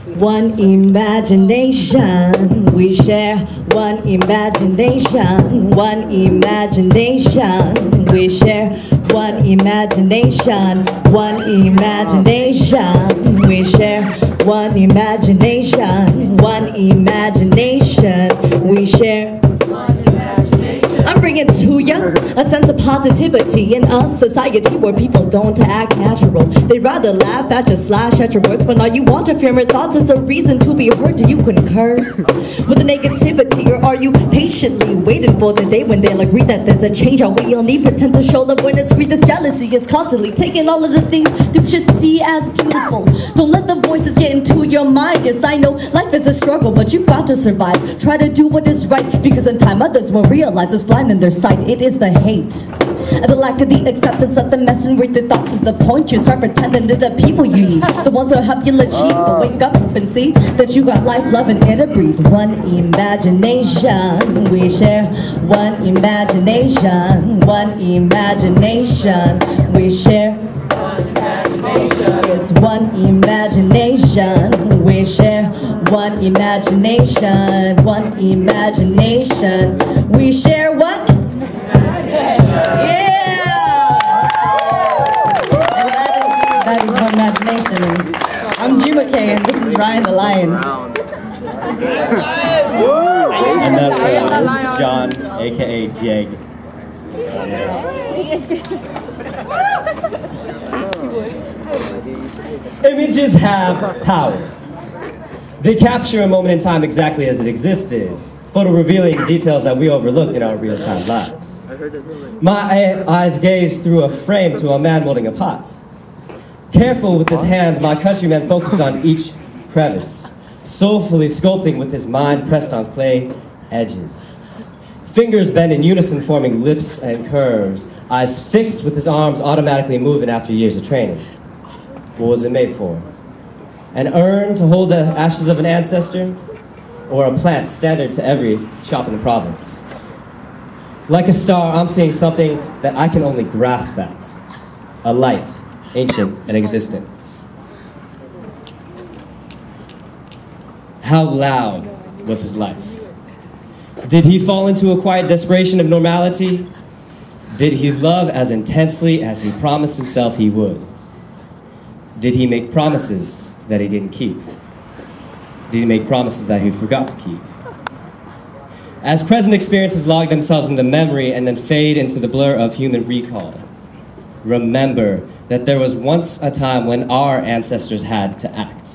One imagination, we share one imagination, one imagination, we share one imagination, one imagination, we share one imagination, one imagination, we share. I'm bringing to ya a sense of positivity in a society where people don't act natural. They'd rather laugh at you, slash at your words, but now you want to fear your thoughts as a reason to be heard. Do you concur with the negativity, or are you patiently waiting for the day when they'll agree that there's a change? Or we'll need pretend to show love when it's free? This jealousy is constantly taking all of the things you should see as beautiful. Don't let the voices get into your mind. Yes, I know life is a struggle, but you've got to survive. Try to do what is right, because in time others will realize it's blind in their sight. It is the hate and the lack of the acceptance of the messing with the thoughts to the point you start pretending they're the people you need, the ones who help you achieve. But wake up and see that you got life, love, and air to breathe. One imagination, we share one imagination, one imagination, we share. It's one imagination, we share one imagination, one imagination, we share what? Yeah! And that is one imagination. I'm Juma K, and this is Ryan the Lion. And that's John, aka Jag. Images have power. They capture a moment in time exactly as it existed, photo revealing details that we overlook in our real-time lives. My eyes gaze through a frame to a man molding a pot. Careful with his hands, my countryman focuses on each crevice, soulfully sculpting with his mind pressed on clay edges. Fingers bend in unison, forming lips and curves, eyes fixed with his arms automatically moving after years of training. What was it made for? An urn to hold the ashes of an ancestor? Or a plant standard to every shop in the province? Like a star, I'm seeing something that I can only grasp at. A light, ancient and existent. How loud was his life? Did he fall into a quiet desperation of normality? Did he love as intensely as he promised himself he would? Did he make promises that he didn't keep? Did he make promises that he forgot to keep? As present experiences log themselves into memory and then fade into the blur of human recall, remember that there was once a time when our ancestors had to act.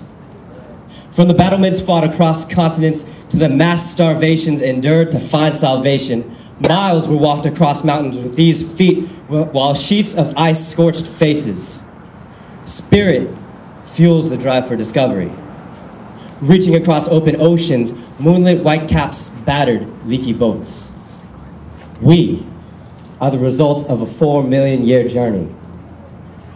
From the battlements fought across continents to the mass starvations endured to find salvation, miles were walked across mountains with these feet while sheets of ice scorched faces. Spirit fuels the drive for discovery. Reaching across open oceans, moonlit white caps battered leaky boats. We are the result of a 4-million-year journey.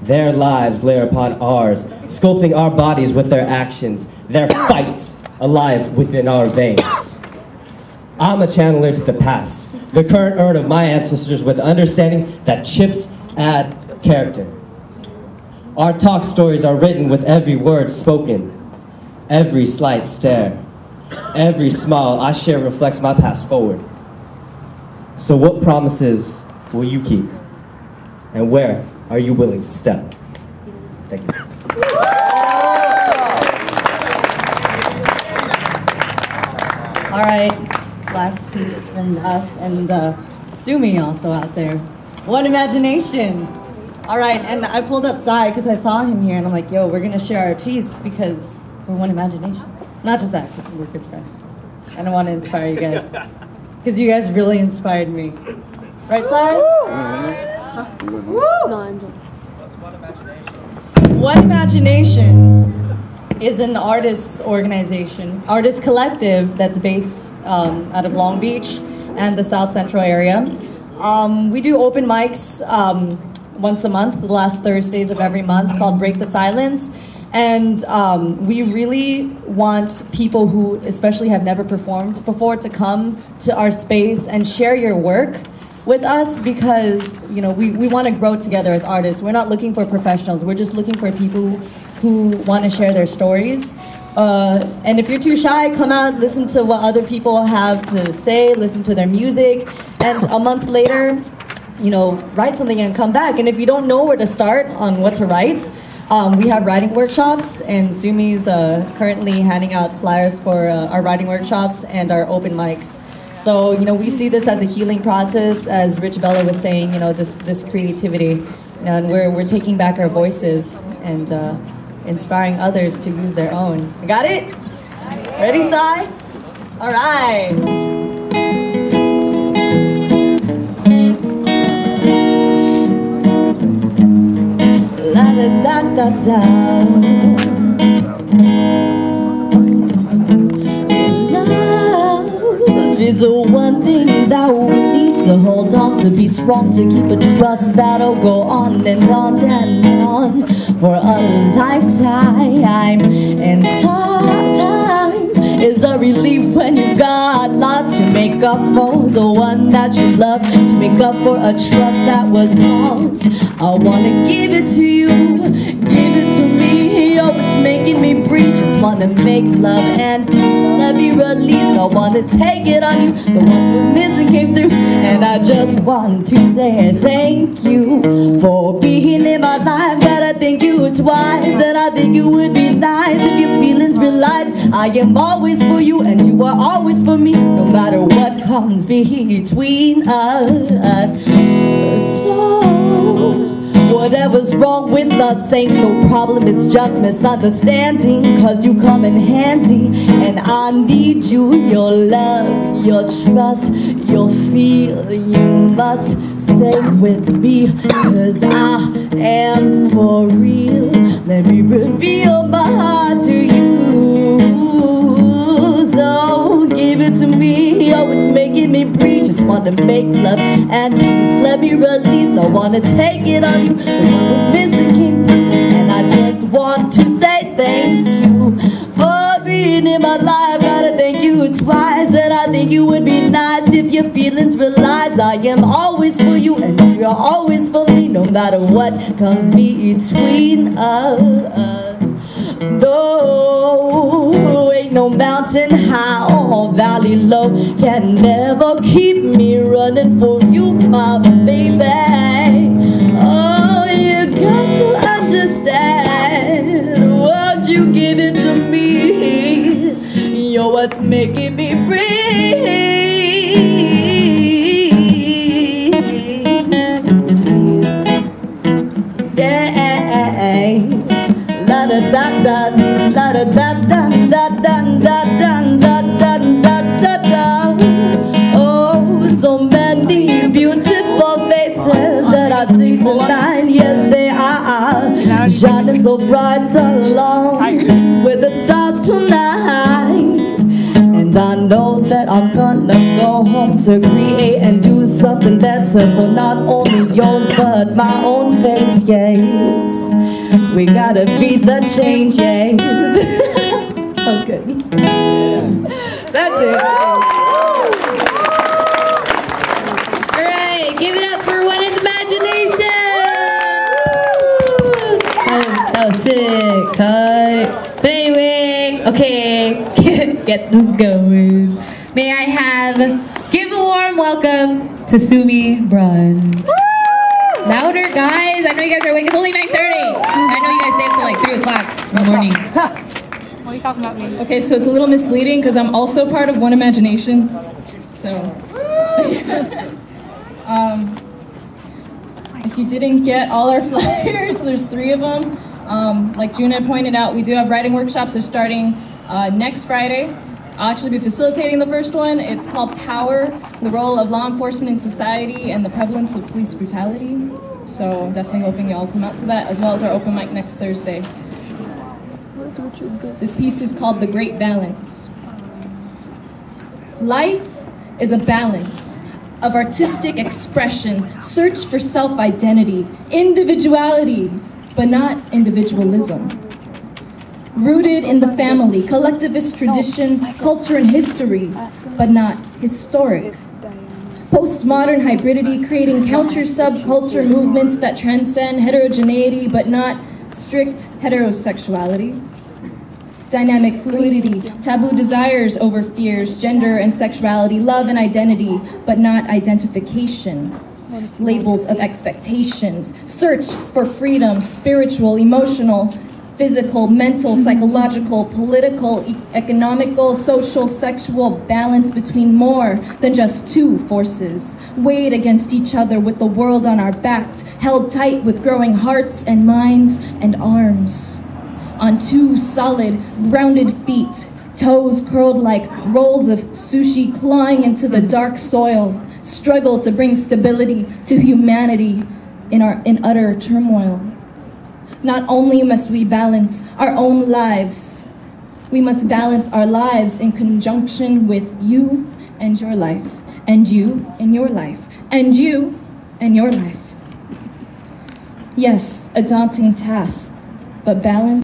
Their lives layer upon ours, sculpting our bodies with their actions, their fight alive within our veins. I'm a channeler to the past, the current urn of my ancestors with the understanding that chips add character. Our talk stories are written with every word spoken, every slight stare, every smile I share reflects my past forward. So what promises will you keep? And where are you willing to step? Thank you. All right, last piece from us and Sumi also out there. One imagination. All right, and I pulled up Sai because I saw him here and I'm like, yo, we're gonna share our piece because we're one imagination. Not just that, because we're good friends. And I want to inspire you guys. Because you guys really inspired me. Right, Sai? Woo! That's One Imagination. One Imagination is an artists organization, artist collective that's based out of Long Beach and the South Central area. We do open mics once a month, the last Thursdays of every month, called Break the Silence. And we really want people who especially have never performed before to come to our space and share your work with us because, you know, we want to grow together as artists. We're not looking for professionals. We're just looking for people who want to share their stories. And if you're too shy, come out, listen to what other people have to say, listen to their music, and a month later, you know, write something and come back. And if you don't know where to start on what to write, we have writing workshops, and Sumi's currently handing out flyers for our writing workshops and our open mics. So, you know, we see this as a healing process, as Rich Bella was saying, you know, this creativity. You know, and we're taking back our voices and inspiring others to use their own. You got it? Ready, Sai? All right. La da da da da. Love is the one thing that we need to hold on to, be strong, to keep a trust that'll go on and on and on for a lifetime. And time is a relief when you got lots to make up for the one that you love, to make up for a trust that was lost. I wanna give it to you, give it to me. Oh, it's making me breathe. Just wanna make love and peace. Let me release. I wanna take it on you. The one who was missing came through, and I just want to say thank you for being in my life. Gotta thank you twice, and I think it would be nice if your feelings realize I am always for you and you are always for me, no matter what comes between us. So whatever's wrong with us ain't no problem, it's just misunderstanding, cause you come in handy, and I need you, your love, your trust, your feel. You must stay with me, cause I am for real. Let me reveal my heart to you. So give it to me, oh, it's making me breathe. Just wanna make love and peace. Let me release, I wanna take it on you. The one was missing came through, and I just want to say thank you for being in my life. Gotta thank you twice, and I think it would be nice if your feelings realize I am always for you and you're always for me, no matter what comes between us. No, ain't no mountain high or valley low can never keep me running for you, my baby. Oh, you got to understand, won't you give it to me? You're what's making me breathe. Yeah. La da da da, la da da da, da da da da da da da da. Oh, so many beautiful faces that I see tonight. Yes, they are shining so bright along with the stars tonight. And I know that I'm gonna go home to create and do something better for not only yours but my own fate. Yes, we gotta beat the change. Yes. That was good. That's it. Alright, give it up for One Imagination! That was sick, tight. But anyway, okay, get this going. May I give a warm welcome to Sumi Brun. Louder, guys. I know you guys are awake. It's only 9:30. I know you guys stay up till like 3 o'clock in the morning. What are you talking about me? Okay, so it's a little misleading because I'm also part of One Imagination. So, if you didn't get all our flyers, there's 3 of them. Like June had pointed out, we do have writing workshops. They're starting next Friday. I'll actually be facilitating the first one. It's called Power, the Role of Law Enforcement in Society and the Prevalence of Police Brutality. So I'm definitely hoping y'all come out to that, as well as our open mic next Thursday. This piece is called The Great Balance. Life is a balance of artistic expression, search for self-identity, individuality, but not individualism. Rooted in the family, collectivist tradition, culture and history, but not historic. Postmodern hybridity, creating counter-subculture movements that transcend heterogeneity, but not strict heterosexuality, dynamic fluidity, taboo desires over fears, gender and sexuality, love and identity, but not identification, labels of expectations, search for freedom, spiritual, emotional, physical, mental, psychological, political, economical, social, sexual, balance between more than just two forces, weighed against each other with the world on our backs, held tight with growing hearts and minds and arms. On two solid, grounded feet, toes curled like rolls of sushi clawing into the dark soil, struggle to bring stability to humanity in utter turmoil. Not only must we balance our own lives, we must balance our lives in conjunction with you and your life, and you and your life, and you and your life. Yes, a daunting task, but balance